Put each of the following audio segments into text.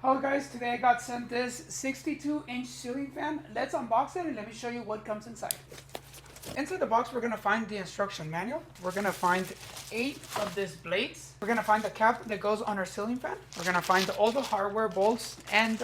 Hello guys, today I got sent this 62-inch ceiling fan. Let's unbox it and let me show you what comes inside. Inside the box we're going to find the instruction manual. We're going to find 8 of these blades. We're going to find the cap that goes on our ceiling fan. We're going to find all the hardware bolts and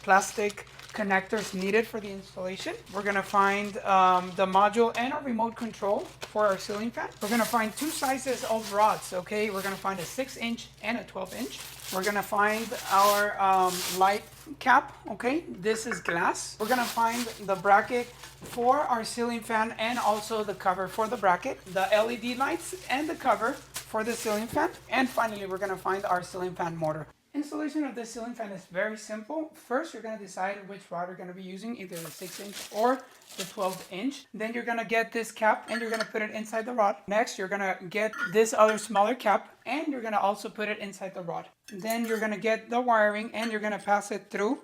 plastic connectors needed for the installation. We're going to find the module and our remote control for our ceiling fan. We're going to find 2 sizes of rods, okay? We're going to find a 6-inch and a 12-inch. We're going to find our light cap, okay? This is glass. We're going to find the bracket for our ceiling fan and also the cover for the bracket, the LED lights and the cover for the ceiling fan. And finally, we're going to find our ceiling fan motor. Installation of this ceiling fan is very simple. First, you're going to decide which rod you're going to be using, either the 6-inch or the 12-inch. Then you're going to get this cap and you're going to put it inside the rod. Next, you're going to get this other smaller cap and you're going to also put it inside the rod. Then you're going to get the wiring and you're going to pass it through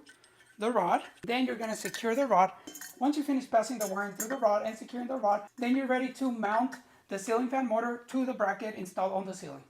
the rod. Then you're going to secure the rod. Once you finish passing the wiring through the rod and securing the rod, then you're ready to mount the ceiling fan motor to the bracket installed on the ceiling.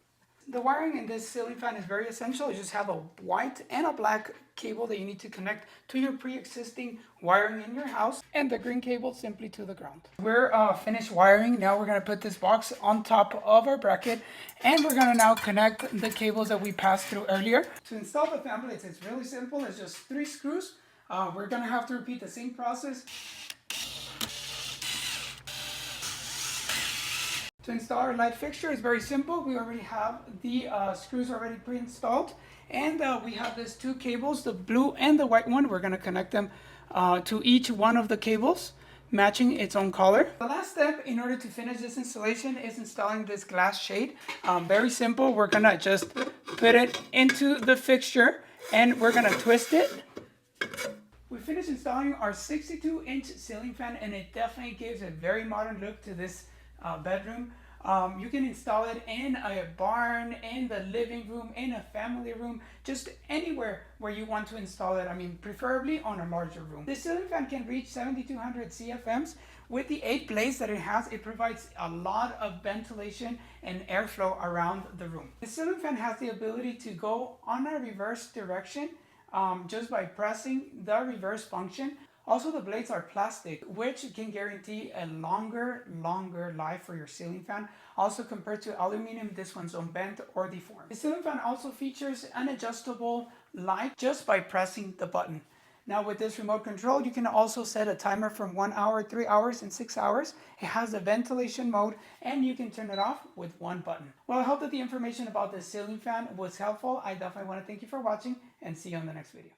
The wiring in this ceiling fan is very essential. You just have a white and a black cable that you need to connect to your pre-existing wiring in your house, and the green cable simply to the ground. We're finished wiring. Now we're going to put this box on top of our bracket, and we're going to now connect the cables that we passed through earlier. To install the fan blades, it's really simple. It's just 3 screws. We're going to have to repeat the same process. To install our light fixture is very simple. We already have the screws already pre-installed, and we have these 2 cables, the blue and the white one. We're going to connect them to each one of the cables, matching its own color. The last step in order to finish this installation is installing this glass shade. Very simple. We're going to just put it into the fixture and we're going to twist it. We finished installing our 62-inch ceiling fan, and it definitely gives a very modern look to this bedroom. You can install it in a barn, in the living room, in a family room, just anywhere where you want to install it. I mean, preferably on a larger room. The ceiling fan can reach 7,200 CFMs. With the 8 blades that it has, it provides a lot of ventilation and airflow around the room. The ceiling fan has the ability to go on a reverse direction just by pressing the reverse function. Also, the blades are plastic, which can guarantee a longer life for your ceiling fan. Also, compared to aluminum, this one's unbent or deformed. The ceiling fan also features an adjustable light just by pressing the button. Now, with this remote control, you can also set a timer from 1 hour, 3 hours, and 6 hours. It has a ventilation mode, and you can turn it off with 1 button. Well, I hope that the information about this ceiling fan was helpful. I definitely want to thank you for watching, and see you on the next video.